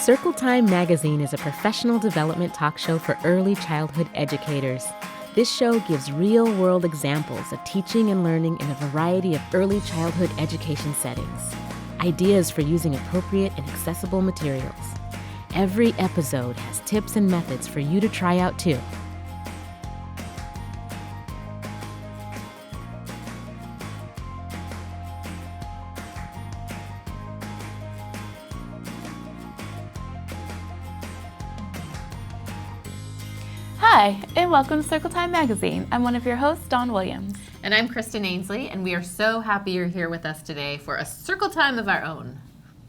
Circle Time Magazine is a professional development talk show for early childhood educators. This show gives real-world examples of teaching and learning in a variety of early childhood education settings. Ideas for using appropriate and accessible materials. Every episode has tips and methods for you to try out too. Hi, and welcome to Circle Time Magazine. I'm one of your hosts, Dawn Williams. And I'm Kristen Ainsley, and we are so happy you're here with us today for a Circle Time of our own.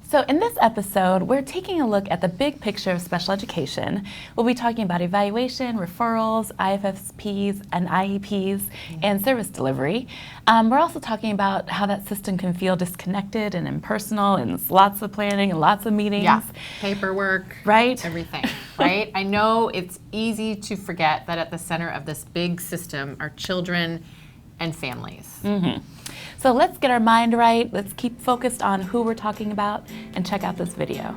So in this episode, we're taking a look at the big picture of special education. We'll be talking about evaluation, referrals, IFSPs, and IEPs, and service delivery. We're also talking about how that system can feel disconnected and impersonal, and it's lots of planning and lots of meetings. Yeah, paperwork, right? Everything, right? I know it's easy to forget that at the center of this big system are children and families. Mm-hmm. So let's get our mind right, let's keep focused on who we're talking about, and check out this video.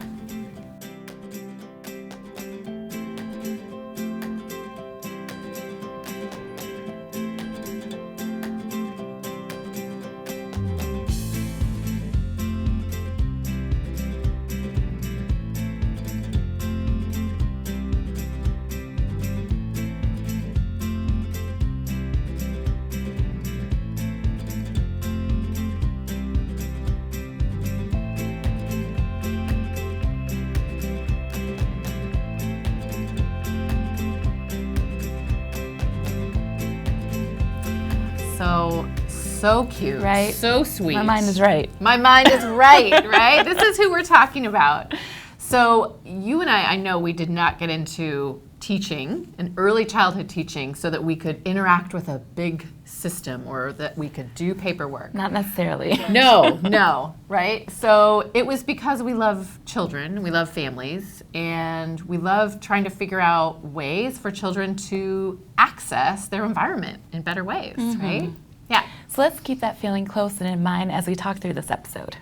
So cute, right? So sweet. My mind is right. My mind is right, right? This is who we're talking about. So you and I know we did not get into teaching and early childhood teaching so that we could interact with a big system or that we could do paperwork. Not necessarily. No, right? So it was because we love children, we love families, and we love trying to figure out ways for children to access their environment in better ways, right? Yeah. So let's keep that feeling close and in mind as we talk through this episode.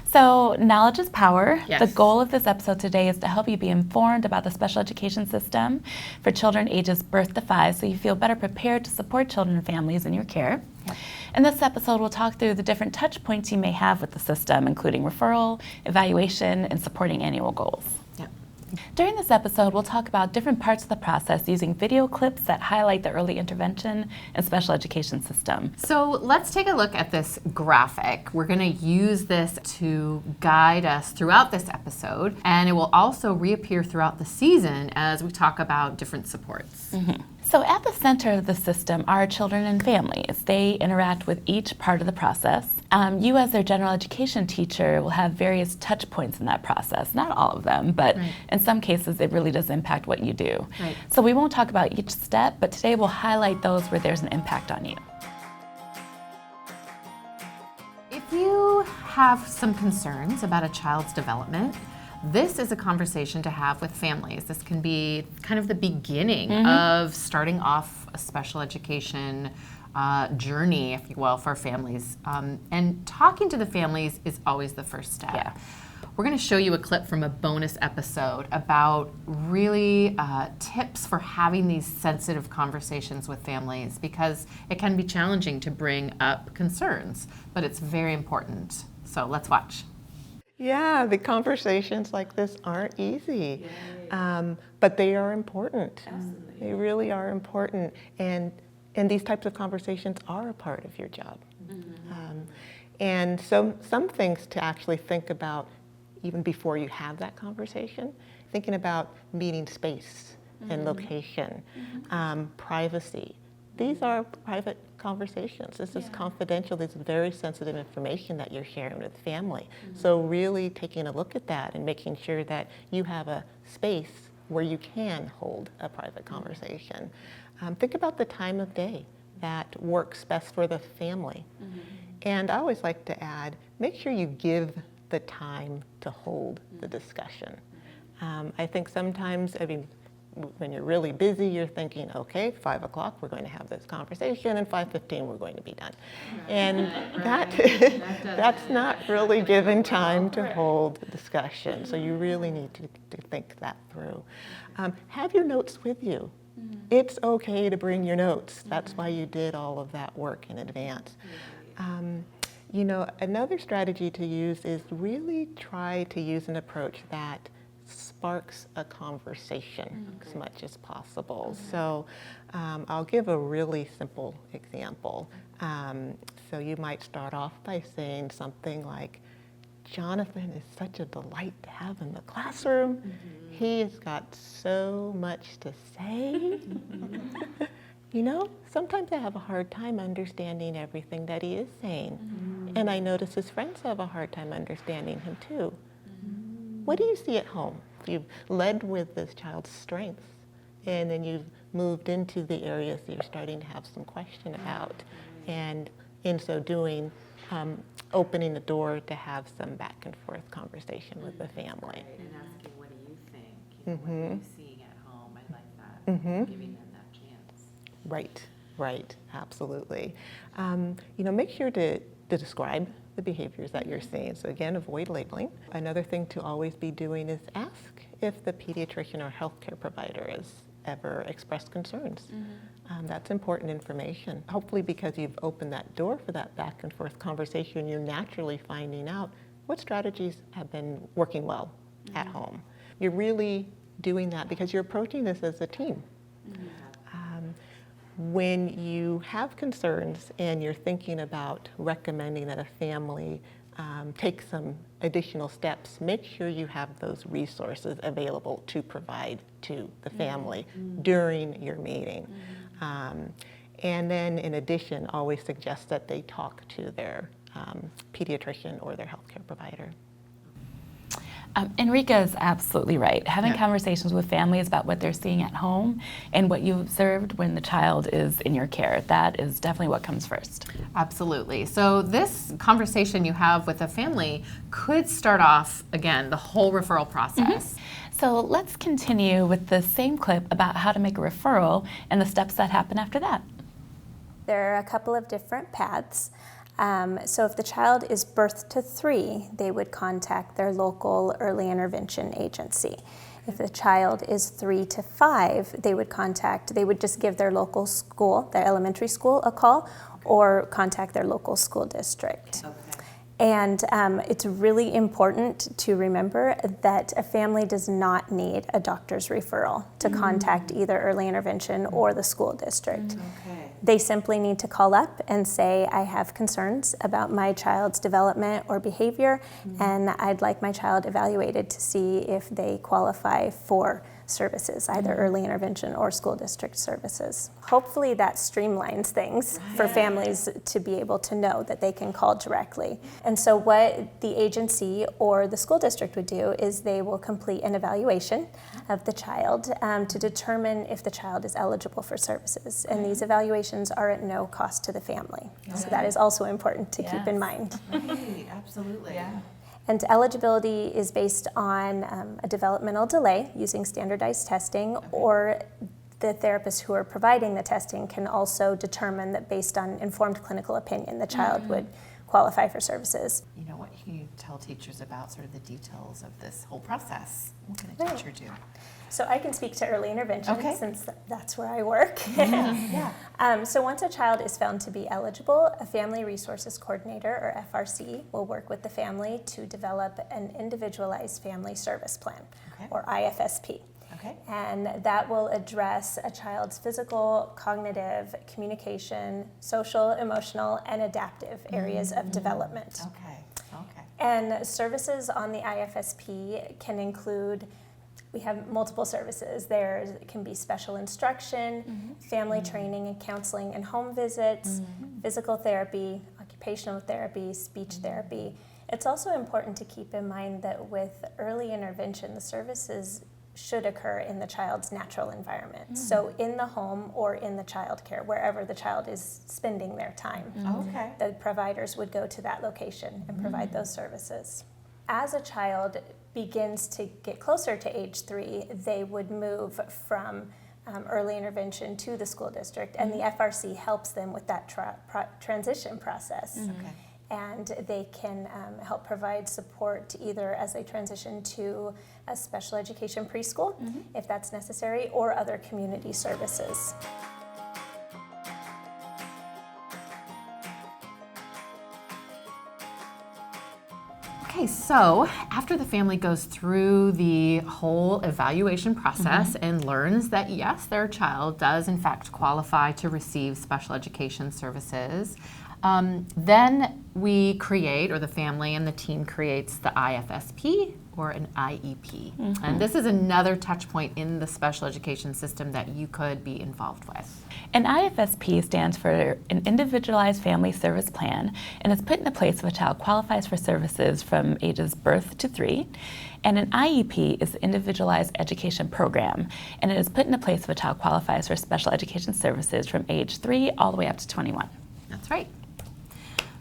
So knowledge is power. Yes. The goal of this episode today is to help you be informed about the special education system for children ages birth to 5 so you feel better prepared to support children and families in your care. Yep. In this episode, we'll talk through the different touch points you may have with the system, including referral, evaluation, and supporting annual goals. Yep. During this episode, we'll talk about different parts of the process using video clips that highlight the early intervention and special education system. So let's take a look at this graphic. We're going to use this to guide us throughout this episode, and it will also reappear throughout the season as we talk about different supports. Mm-hmm. So at the center of the system are children and families. They interact with each part of the process. You as their general education teacher will have various touch points in that process. Not all of them, but in some cases it really does impact what you do. Right. So we won't talk about each step, but today we'll highlight those where there's an impact on you. If you have some concerns about a child's development, this is a conversation to have with families. This can be kind of the beginning of starting off a special education journey, if you will, for families. And talking to the families is always the first step. Yeah. We're going to show you a clip from a bonus episode about really tips for having these sensitive conversations with families, because it can be challenging to bring up concerns, but it's very important. So let's watch. Yeah, the conversations like this aren't easy, but they are important. Absolutely. They really are important, and these types of conversations are a part of your job. And so some things to actually think about even before you have that conversation, thinking about meeting space and location, privacy. These are private conversations. This is confidential. This is very sensitive information that you're sharing with family. So really taking a look at that and making sure that you have a space where you can hold a private conversation. Think about the time of day that works best for the family. And I always like to add, make sure you give the time to hold the discussion. I think sometimes, when you're really busy, you're thinking, okay, 5 o'clock, we're going to have this conversation, and 5:15, we're going to be done. And that's not really given time to hold discussion. So you really need to think that through. Have your notes with you. It's okay to bring your notes. That's why you did all of that work in advance. You know, another strategy to use is really try to use an approach that sparks a conversation as much as possible. So I'll give a really simple example. So you might start off by saying something like, Jonathan is such a delight to have in the classroom. He has got so much to say. You know, sometimes I have a hard time understanding everything that he is saying. And I notice his friends have a hard time understanding him too. What do you see at home? You've led with this child's strengths, and then you've moved into the areas that you're starting to have some question about. And in so doing, opening the door to have some back and forth conversation with the family. Right, and asking, what do you think? You know, what are you seeing at home? I like that. Giving them that chance. Right, absolutely. You know, make sure to describe the behaviors that you're seeing. So again, avoid labeling. Another thing to always be doing is ask if the pediatrician or healthcare provider has ever expressed concerns. That's important information. Hopefully, because you've opened that door for that back and forth conversation, you're naturally finding out what strategies have been working well at home. You're really doing that because you're approaching this as a team. When you have concerns and you're thinking about recommending that a family take some additional steps, make sure you have those resources available to provide to the family during your meeting. And then in addition, always suggest that they talk to their pediatrician or their healthcare provider. Enrica is absolutely right. Having conversations with families about what they're seeing at home and what you observed when the child is in your care, that is definitely what comes first. Absolutely. So this conversation you have with a family could start off, again, the whole referral process. So let's continue with the same clip about how to make a referral and the steps that happen after that. There are a couple of different paths. So if the child is birth to 3, they would contact their local early intervention agency. If the child is 3 to 5, they would just give their local school, their elementary school, a call, or contact their local school district. And it's really important to remember that a family does not need a doctor's referral to contact either early intervention or the school district. They simply need to call up and say, I have concerns about my child's development or behavior, and I'd like my child evaluated to see if they qualify for services, either early intervention or school district services. Hopefully that streamlines things for families to be able to know that they can call directly. And so what the agency or the school district would do is they will complete an evaluation of the child to determine if the child is eligible for services. And these evaluations are at no cost to the family. So that is also important to keep in mind. Right, absolutely. And eligibility is based on a developmental delay using standardized testing, or the therapists who are providing the testing can also determine that based on informed clinical opinion, the child would qualify for services. You know, what can you tell teachers about sort of the details of this whole process? What can a teacher do? So I can speak to early intervention since that's where I work. So once a child is found to be eligible, a family resources coordinator, or FRC, will work with the family to develop an individualized family service plan, or IFSP. And that will address a child's physical, cognitive, communication, social, emotional, and adaptive areas of development. And services on the IFSP can include, we have multiple services. There can be special instruction, family training and counseling and home visits, physical therapy, occupational therapy, speech therapy. It's also important to keep in mind that with early intervention, the services should occur in the child's natural environment. So in the home or in the child care, wherever the child is spending their time. The providers would go to that location and provide those services. as a child begins to get closer to age 3, they would move from early intervention to the school district, and the FRC helps them with that transition process. Okay. And they can help provide support either as they transition to a special education preschool, if that's necessary, or other community services. Okay, so after the family goes through the whole evaluation process and learns that yes, their child does in fact qualify to receive special education services, then we create, or the family and the team creates, the IFSP or an IEP. And this is another touch point in the special education system that you could be involved with. An IFSP stands for an Individualized Family Service Plan, and is put into place if a child qualifies for services from ages birth to 3. And an IEP is the Individualized Education Program, and it is put into place if a child qualifies for special education services from age 3 all the way up to 21. That's right.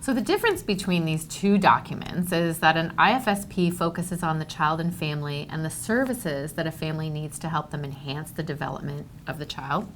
So the difference between these two documents is that an IFSP focuses on the child and family and the services that a family needs to help them enhance the development of the child.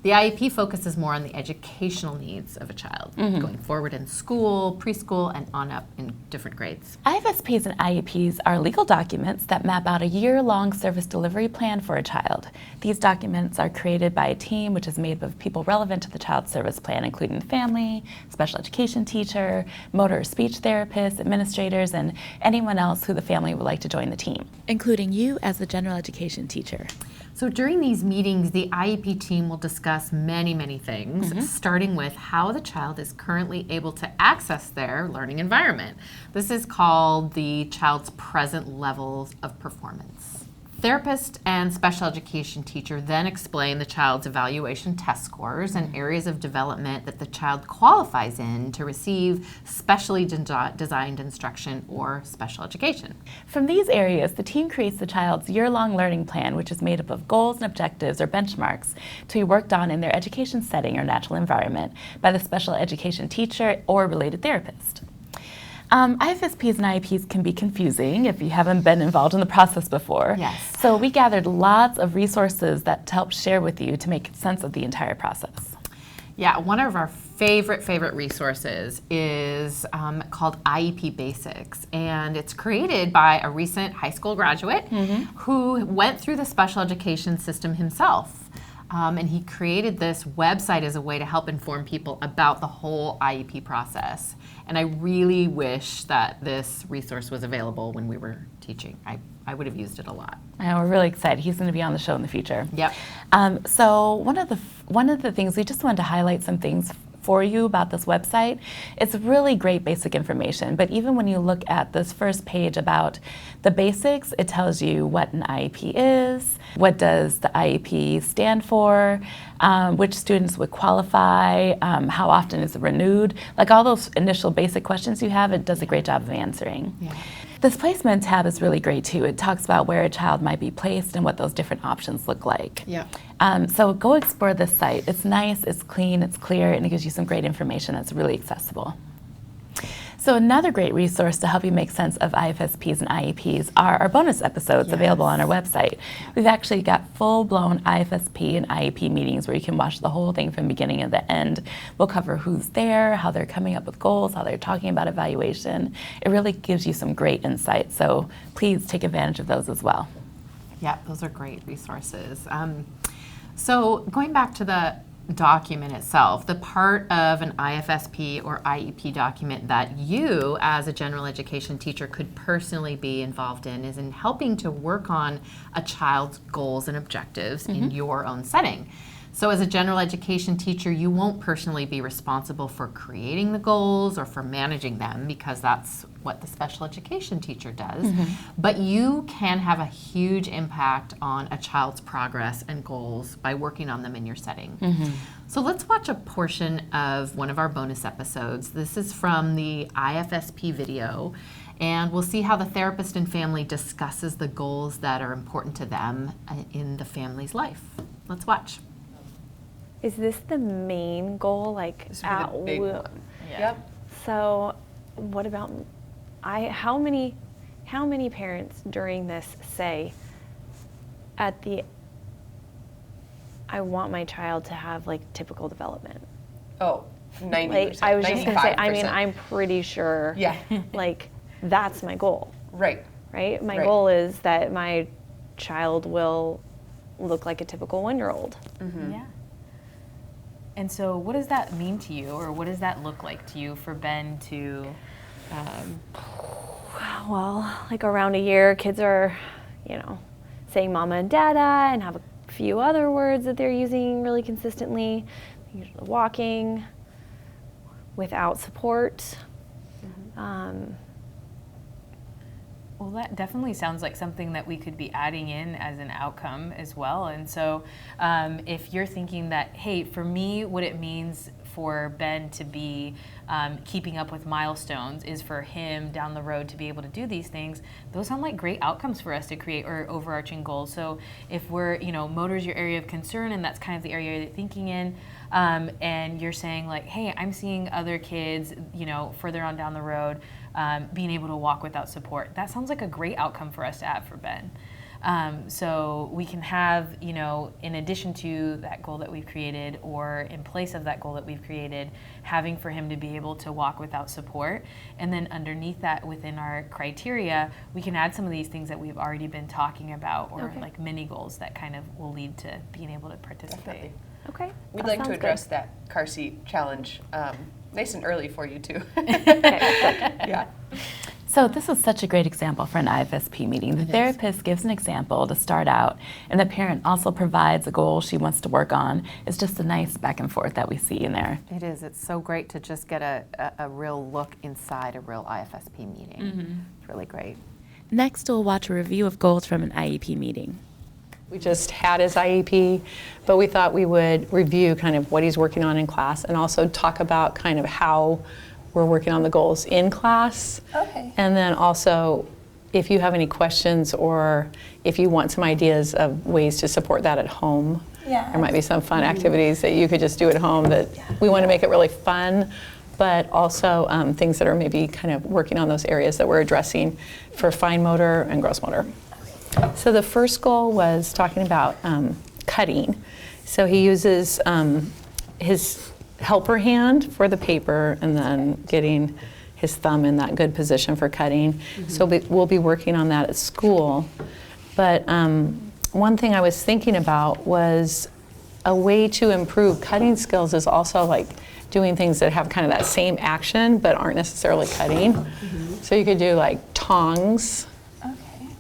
The IEP focuses more on the educational needs of a child, going forward in school, preschool, and on up in different grades. IFSPs and IEPs are legal documents that map out a year-long service delivery plan for a child. These documents are created by a team which is made up of people relevant to the child's service plan, including the family, special education teacher, motor or speech therapists, administrators, and anyone else who the family would like to join the team, including you as the general education teacher. So during these meetings, the IEP team will discuss many things, starting with how the child is currently able to access their learning environment. This is called the child's present levels of performance. Therapist and special education teacher then explain the child's evaluation test scores and areas of development that the child qualifies in to receive specially designed instruction or special education. From these areas, the team creates the child's year-long learning plan, which is made up of goals and objectives or benchmarks to be worked on in their education setting or natural environment by the special education teacher or related therapist. IFSPs and IEPs can be confusing if you haven't been involved in the process before. Yes. So we gathered lots of resources that help share with you to make sense of the entire process. Yeah, one of our favorite resources is called IEP Basics, and it's created by a recent high school graduate who went through the special education system himself. And he created this website as a way to help inform people about the whole IEP process. And I really wish that this resource was available when we were teaching. I would have used it a lot. And we're really excited. He's going to be on the show in the future. Yep. So one of the things, we just wanted to highlight some things for you about this website. It's really great basic information, but even when you look at this first page about the basics, it tells you what an IEP is, what does the IEP stand for, which students would qualify, how often is it renewed, like all those initial basic questions you have, it does a great job of answering. Yeah. This placement tab is really great too. It talks about where a child might be placed and what those different options look like. Yeah. So go explore this site. It's nice, it's clean, it's clear, and it gives you some great information that's really accessible. So another great resource to help you make sense of IFSPs and IEPs are our bonus episodes available on our website. We've actually got full-blown IFSP and IEP meetings where you can watch the whole thing from beginning to the end. We'll cover who's there, how they're coming up with goals, how they're talking about evaluation. It really gives you some great insight, so please take advantage of those as well. Yeah, those are great resources. So going back to the document itself, the part of an IFSP or IEP document that you as a general education teacher could personally be involved in is in helping to work on a child's goals and objectives in your own setting. So as a general education teacher, you won't personally be responsible for creating the goals or for managing them, because that's what the special education teacher does. But you can have a huge impact on a child's progress and goals by working on them in your setting. So let's watch a portion of one of our bonus episodes. This is from the IFSP video, and we'll see how the therapist and family discusses the goals that are important to them in the family's life. Let's watch. Is this the main goal? Like, the big one. Yep. So, what about how many how many parents during this say I want my child to have like typical development? Oh, 90%. Like, I was just going to say, I mean, 95%. I'm pretty sure Yeah. like that's my goal, Right. right? My Right. goal is that my child will look like a typical 1-year-old. Yeah. And so what does that mean to you, or what does that look like to you for Ben to, Well, like around a year, kids are, saying mama and dada and have a few other words that they're using really consistently, usually walking without support. well, that definitely sounds like something that we could be adding in as an outcome as well. And so if you're thinking that, hey, for me, what it means for Ben to be keeping up with milestones is for him down the road to be able to do these things, those sound like great outcomes for us to create, or overarching goals. So if we're, motor is your area of concern and that's kind of the area you're thinking in, and you're saying like, hey, I'm seeing other kids, further on down the road, being able to walk without support. That sounds like a great outcome for us to have for Ben. So we can have, in addition to that goal that we've created, or in place of that goal that we've created, having for him to be able to walk without support. And then underneath that, within our criteria, we can add some of these things that we've already been talking about, or like mini goals that kind of will lead to being able to participate. Definitely. Okay. We'd that like to sounds address good. that car seat challenge nice and early for you too. Yeah. So this is such a great example for an IFSP meeting. The therapist gives an example to start out, and the parent also provides a goal she wants to work on. It's just a nice back and forth that we see in there. It is. It's so great to just get a real look inside a real IFSP meeting. It's really great. Next, we'll watch a review of goals from an IEP meeting. We just had his IEP, but we thought we would review kind of what he's working on in class, and also talk about kind of how we're working on the goals in class. Okay. And then also, if you have any questions, or if you want some ideas of ways to support that at home, Yeah. there might be some fun activities that you could just do at home that we want to make it really fun, but also things that are maybe kind of working on those areas that we're addressing for fine motor and gross motor. So the first goal was talking about cutting. So he uses his helper hand for the paper, and then getting his thumb in that good position for cutting. So we'll be working on that at school. But one thing I was thinking about was a way to improve cutting skills is also like doing things that have kind of that same action but aren't necessarily cutting. So you could do like tongs.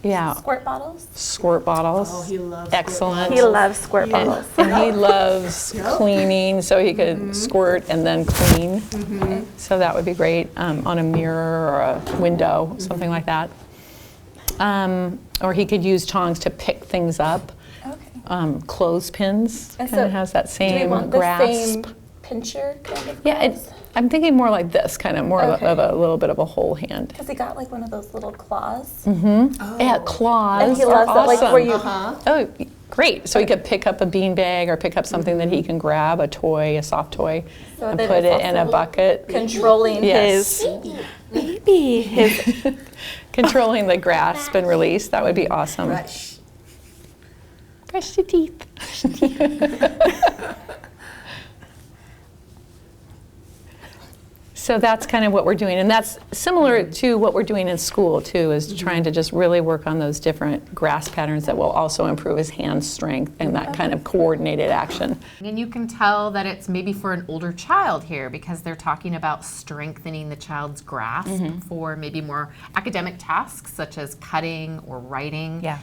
Yeah. Squirt bottles? Squirt bottles. Oh, he loves excellent. He loves squirt bottles. And he loves cleaning, so he could squirt and then clean. So that would be great on a mirror or a window, something like that. Or he could use tongs to pick things up. Okay. Clothespins And kind of so has that Do we same want the grasp. same pincher kind of Yeah, I'm thinking more like this, kind of more Okay. of a little bit of a whole hand. Because he got like one of those little claws. Yeah, claws. And he are loves that, like awesome. where you Oh, great. So he could pick up a beanbag or pick up something that he can grab, a toy, a soft toy, So and that put it's it in a also bucket. controlling Yes. His Controlling the grasp and release, that would be awesome. Brush your teeth. So that's kind of what we're doing, and that's similar to what we're doing in school too, is trying to just really work on those different grasp patterns that will also improve his hand strength and that kind of coordinated action. And you can tell that it's maybe for an older child here, because they're talking about strengthening the child's grasp for maybe more academic tasks such as cutting or writing. Yeah.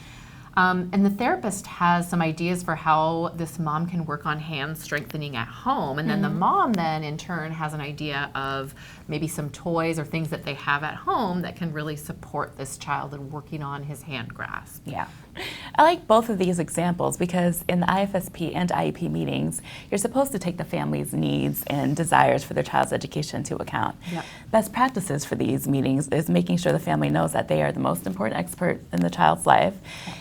And the therapist has some ideas for how this mom can work on hand strengthening at home. And then the mom then in turn has an idea of maybe some toys or things that they have at home that can really support this child in working on his hand grasp. Yeah. I like both of these examples because in the IFSP and IEP meetings, you're supposed to take the family's needs and desires for their child's education into account. Yep. Best practices for these meetings is making sure the family knows that they are the most important expert in the child's life.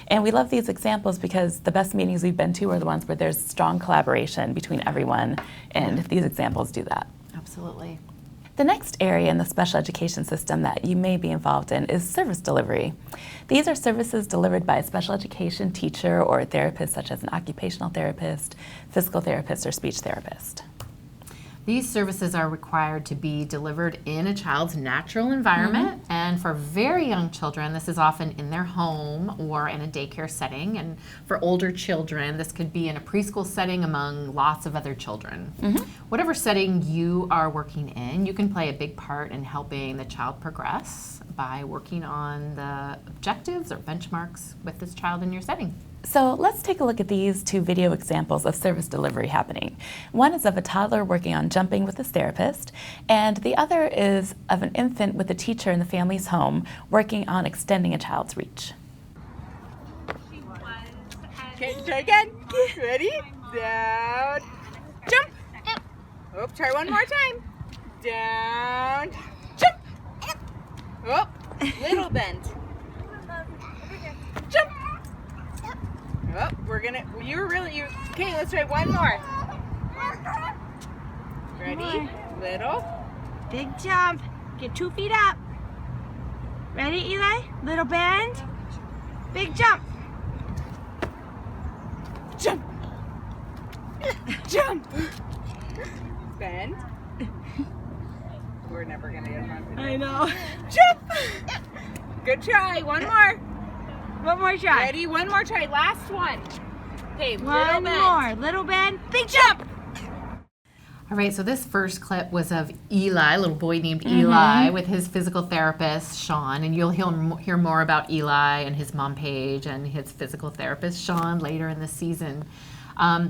And we love these examples because the best meetings we've been to are the ones where there's strong collaboration between everyone, and these examples do that. Absolutely. The next area in the special education system that you may be involved in is service delivery. These are services delivered by a special education teacher or a therapist, such as an occupational therapist, physical therapist, or speech therapist. These services are required to be delivered in a child's natural environment, and for very young children, this is often in their home or in a daycare setting, and for older children, this could be in a preschool setting among lots of other children. Whatever setting you are working in, you can play a big part in helping the child progress by working on the objectives or benchmarks with this child in your setting. So let's take a look at these two video examples of service delivery happening. One is of a toddler working on jumping with his therapist, and the other is of an infant with a teacher in the family's home working on extending a child's reach. Okay, try again. Ready? Down. Jump. Oh, try one more time. Down. Jump. Oh, little bend. Jump. Oh, okay, let's try one more. Ready? Little. Big jump. Get 2 feet up. Ready, Eli? Little bend. Big jump. Jump. Jump. Bend. We're never going to get one. I know. Jump. Good try. One more. One more try. Ready? One more try. Last one. Okay, one more. Little bend. Big jump. All right, so this first clip was of Eli, a little boy named Eli, with his physical therapist, Sean, and you'll hear more about Eli and his mom, Paige, and his physical therapist, Sean, later in the season.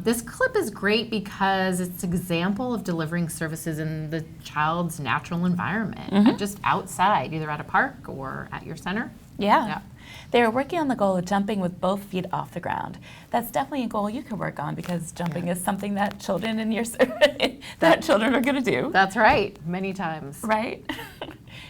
This clip is great because it's an example of delivering services in the child's natural environment, just outside, either at a park or at your center. Yeah. They are working on the goal of jumping with both feet off the ground. That's definitely a goal you can work on because jumping is something that children in your children are going to do. That's right, many times. Right?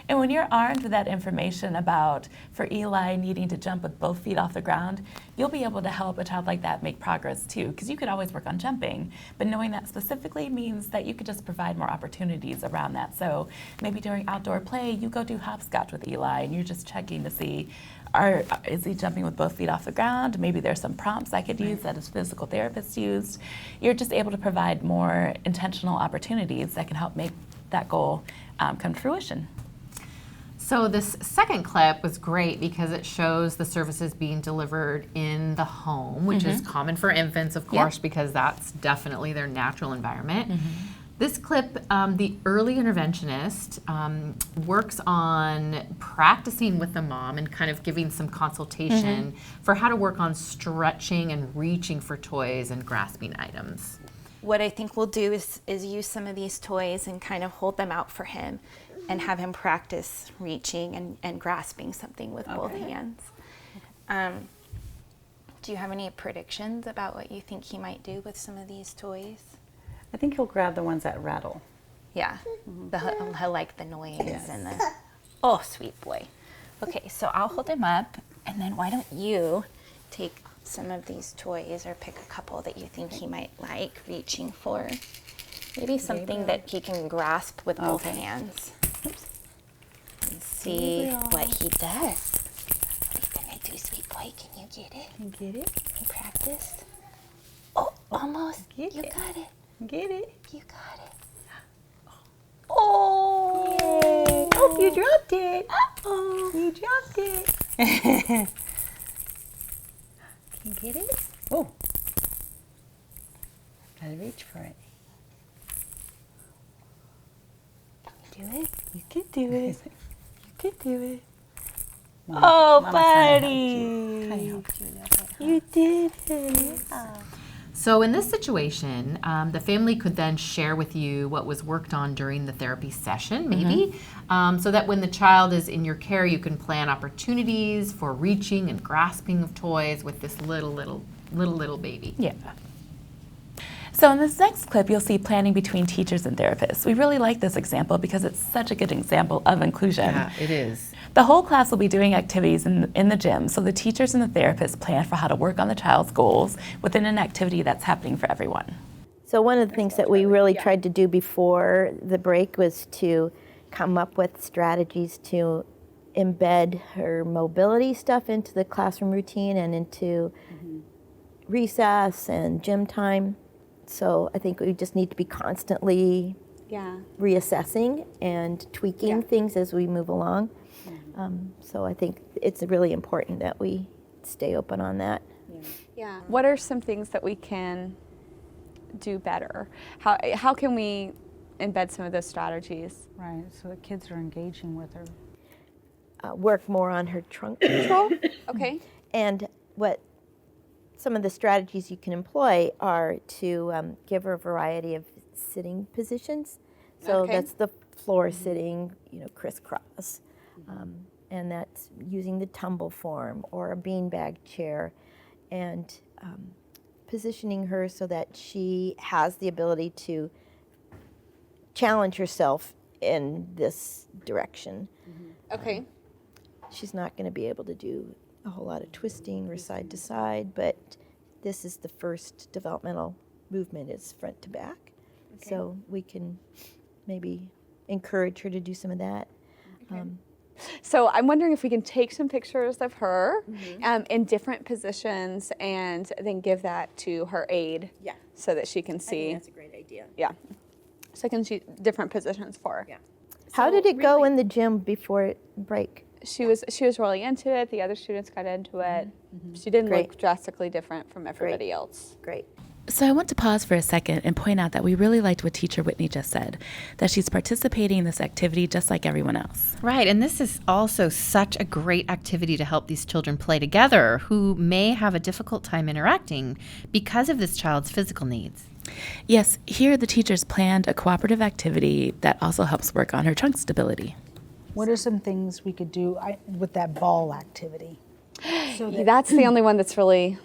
And when you're armed with that information about, for Eli, needing to jump with both feet off the ground, you'll be able to help a child like that make progress too, because you could always work on jumping, but knowing that specifically means that you could just provide more opportunities around that. So maybe during outdoor play, you go do hopscotch with Eli, and you're just checking to see, is he jumping with both feet off the ground? Maybe there's some prompts I could use that his physical therapist used. You're just able to provide more intentional opportunities that can help make that goal come to fruition. So this second clip was great because it shows the services being delivered in the home, which is common for infants, of course, because that's definitely their natural environment. This clip, the early interventionist works on practicing with the mom and kind of giving some consultation for how to work on stretching and reaching for toys and grasping items. What I think we'll do is use some of these toys and kind of hold them out for him and have him practice reaching and grasping something with both hands. Do you have any predictions about what you think he might do with some of these toys? I think he'll grab the ones that rattle. Yeah, he'll like the noise and the, oh, sweet boy. Okay, so I'll hold him up, and then why don't you take some of these toys or pick a couple that you think he might like reaching for. Maybe something that he can grasp with both hands. Oops. And see what he does. He's gonna do, sweet boy. Can you get it? Can you get it? Can you practice? Oh, almost. You got it. Get it. You got it. Oh! Yay. Oh, you dropped it. Uh-oh. You dropped it. Can you get it? Oh. Gotta reach for it. Can you do it? You can do it. You can do it. Oh, Mama buddy. You did it. So in this situation, the family could then share with you what was worked on during the therapy session, maybe, so that when the child is in your care, you can plan opportunities for reaching and grasping of toys with this little baby. Yeah. So in this next clip, you'll see planning between teachers and therapists. We really like this example because it's such a good example of inclusion. Yeah, it is. The whole class will be doing activities in the gym, so the teachers and the therapists plan for how to work on the child's goals within an activity that's happening for everyone. So one of the things that we really tried to do before the break was to come up with strategies to embed her mobility stuff into the classroom routine and into recess and gym time. So I think we just need to be constantly reassessing and tweaking things as we move along. So I think it's really important that we stay open on that. Yeah. What are some things that we can do better? How can we embed some of those strategies? Right, so the kids are engaging with her. Work more on her trunk control. Okay. And what some of the strategies you can employ are to give her a variety of sitting positions. So that's the floor sitting, crisscross. And that's using the tumble form or a beanbag chair, and positioning her so that she has the ability to challenge herself in this direction. Okay. She's not going to be able to do a whole lot of twisting or side to side, but this is the first developmental movement, is front to back. Okay. So we can maybe encourage her to do some of that. Okay. So I'm wondering if we can take some pictures of her in different positions and then give that to her aide so that she can see. I think that's a great idea. Yeah. So I can see different positions for her. Yeah. How did it go in the gym before break? She was really into it. The other students got into it. She didn't look drastically different from everybody else. Great. So I want to pause for a second and point out that we really liked what teacher Whitney just said, that she's participating in this activity just like everyone else. Right, and this is also such a great activity to help these children play together who may have a difficult time interacting because of this child's physical needs. Yes, here the teachers planned a cooperative activity that also helps work on her trunk stability. What are some things we could do with that ball activity? So that's the only one that's really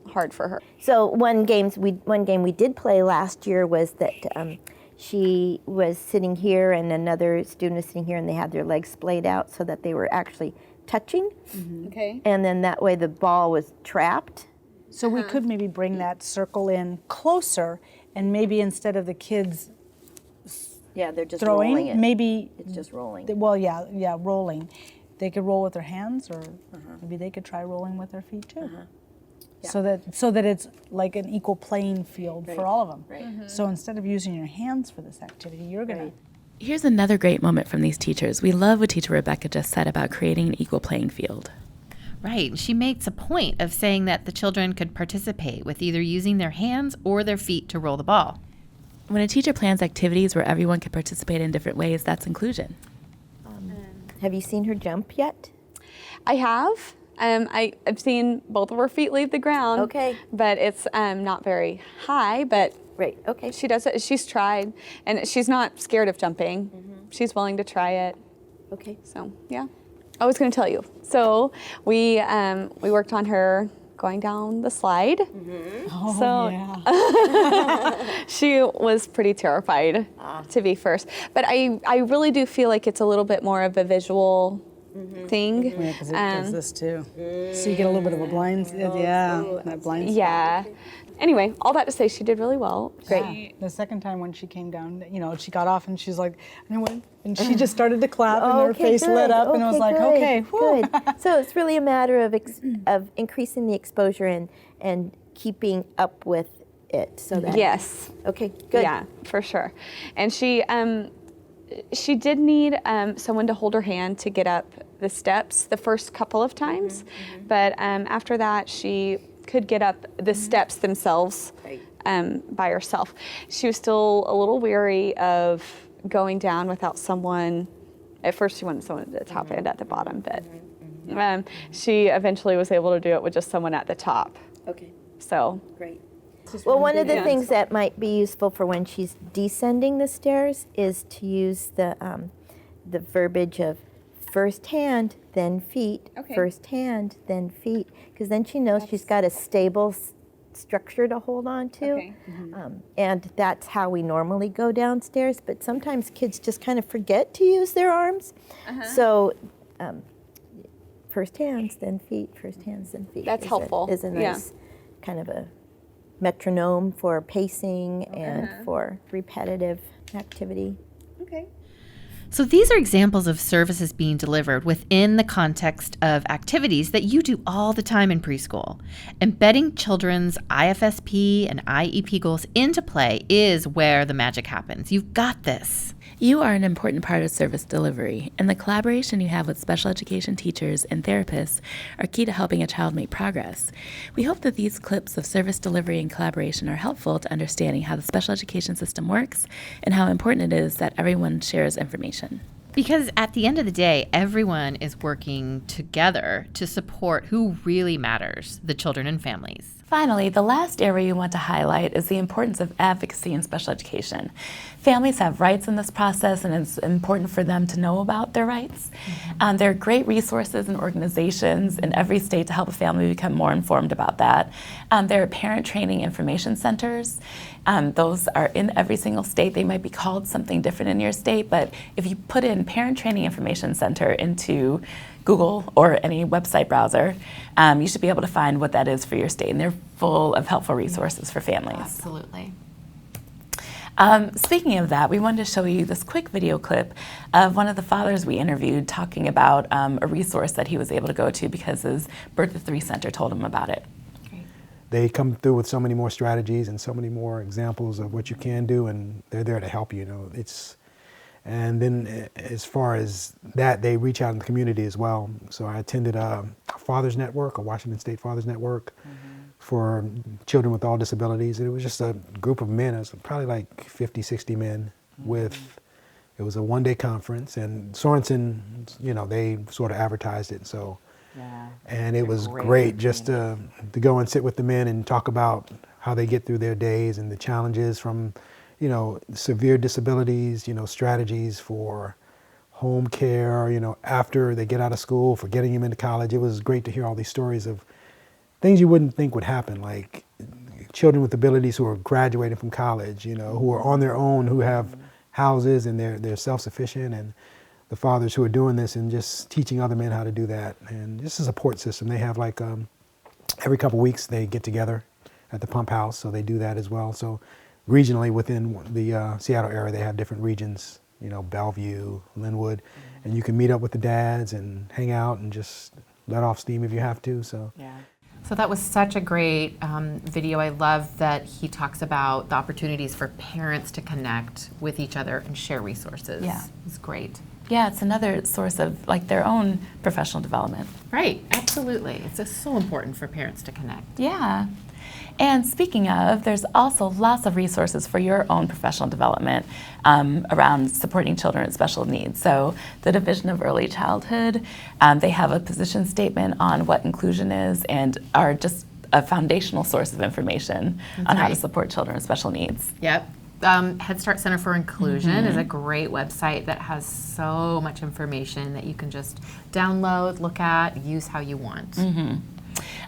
hard for her. So one game we did play last year was that she was sitting here and another student was sitting here, and they had their legs splayed out so that they were actually touching. Okay. And then that way the ball was trapped. So we could maybe bring that circle in closer, and maybe instead of the kids they're just throwing, rolling it. Maybe it's just rolling. Rolling. They could roll with their hands, or maybe they could try rolling with their feet too. So that it's like an equal playing field for all of them. Right. So instead of using your hands for this activity, you're going to... Here's another great moment from these teachers. We love what teacher Rebecca just said about creating an equal playing field. Right. She makes a point of saying that the children could participate with either using their hands or their feet to roll the ball. When a teacher plans activities where everyone can participate in different ways, that's inclusion. Have you seen her jump yet? I have. I've seen both of her feet leave the ground. Okay. But it's not very high, but right. Okay. She does it. She's tried, and she's not scared of jumping. She's willing to try it. Okay. So, yeah. I was going to tell you. So we worked on her going down the slide. She was pretty terrified to be first. But I really do feel like it's a little bit more of a visual thing. Yeah, because it does this too. So you get a little bit of a blind, that blind spot. Yeah. Anyway, all that to say, she did really well. Great. The second time when she came down, she got off and she's like, and she just started to clap and her face lit up, and I was like, okay, whew. Good. So it's really a matter of increasing the exposure and keeping up with it. So that yes. Okay. Good. Yeah, for sure. And she did need someone to hold her hand to get up the steps the first couple of times, but after that she could get up the steps themselves by herself. She was still a little weary of going down without someone. At first she wanted someone at the top and at the bottom, but she eventually was able to do it with just someone at the top. Okay. So. Great. Well, one of the things that might be useful for when she's descending the stairs is to use the verbiage of first hand, then feet, first hand, then feet, because then she knows she's got a stable structure to hold on to. And that's how we normally go downstairs, but sometimes kids just kind of forget to use their arms. So first hands, then feet, first hands, then feet. That's helpful. Is a nice kind of a metronome for pacing and for repetitive activity. Okay. So these are examples of services being delivered within the context of activities that you do all the time in preschool. Embedding children's IFSP and IEP goals into play is where the magic happens. You've got this. You are an important part of service delivery, and the collaboration you have with special education teachers and therapists are key to helping a child make progress. We hope that these clips of service delivery and collaboration are helpful to understanding how the special education system works and how important it is that everyone shares information. Because at the end of the day, everyone is working together to support who really matters, the children and families. Finally, the last area you want to highlight is the importance of advocacy in special education. Families have rights in this process, and it's important for them to know about their rights. There are great resources and organizations in every state to help a family become more informed about that. There are parent training information centers. Those are in every single state. They might be called something different in your state, but if you put in Parent Training Information Center into Google or any website browser, you should be able to find what that is for your state, and they're full of helpful resources for families. Absolutely. Speaking of that, we wanted to show you this quick video clip of one of the fathers we interviewed talking about a resource that he was able to go to because his Birth of Three Center told him about it. They come through with so many more strategies and so many more examples of what you can do, and they're there to help you. And then as far as that, they reach out in the community as well. So I attended a Fathers Network, a Washington State Fathers Network for children with all disabilities. And it was just a group of men, it was probably like 50, 60 men it was a one-day conference, and Sorensen, they sort of advertised it. So, and it was great just to go and sit with the men and talk about how they get through their days and the challenges from severe disabilities, strategies for home care, after they get out of school, for getting them into college. It was great to hear all these stories of things you wouldn't think would happen, like children with abilities who are graduating from college, who are on their own, who have houses and they're self-sufficient, and the fathers who are doing this and just teaching other men how to do that. And just a support system. They have every couple weeks they get together at the pump house, so they do that as well. So regionally within the Seattle area, they have different regions, Bellevue, Linwood, and you can meet up with the dads and hang out and just let off steam if you have to. So that was such a great video. I love that he talks about the opportunities for parents to connect with each other and share resources. Yeah. It's great. Yeah, it's another source of their own professional development. Right, absolutely. It's just so important for parents to connect. Yeah. And speaking of, there's also lots of resources for your own professional development around supporting children with special needs. So the Division of Early Childhood, they have a position statement on what inclusion is and are just a foundational source of information on how to support children with special needs. Yep. Head Start Center for Inclusion is a great website that has so much information that you can just download, look at, use how you want.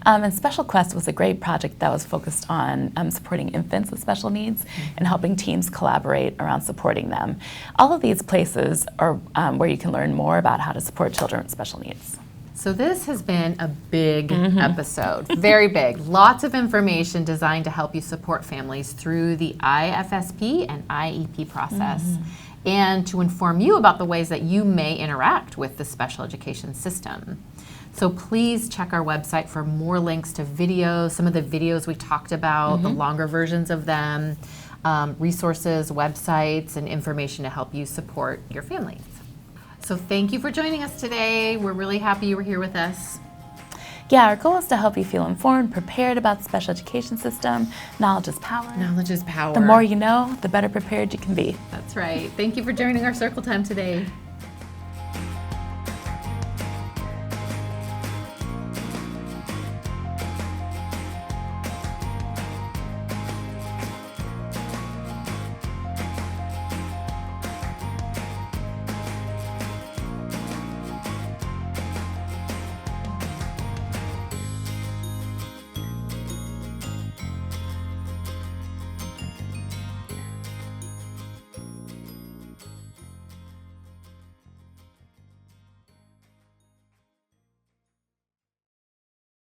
And Special Quest was a great project that was focused on supporting infants with special needs and helping teams collaborate around supporting them. All of these places are where you can learn more about how to support children with special needs. So this has been a big episode, very big. Lots of information designed to help you support families through the IFSP and IEP process and to inform you about the ways that you may interact with the special education system. So please check our website for more links to videos, some of the videos we talked about, the longer versions of them, resources, websites, and information to help you support your families. So thank you for joining us today. We're really happy you were here with us. Yeah, our goal is to help you feel informed, prepared about the special education system. Knowledge is power. Knowledge is power. The more you know, the better prepared you can be. That's right. Thank you for joining our Circle Time today.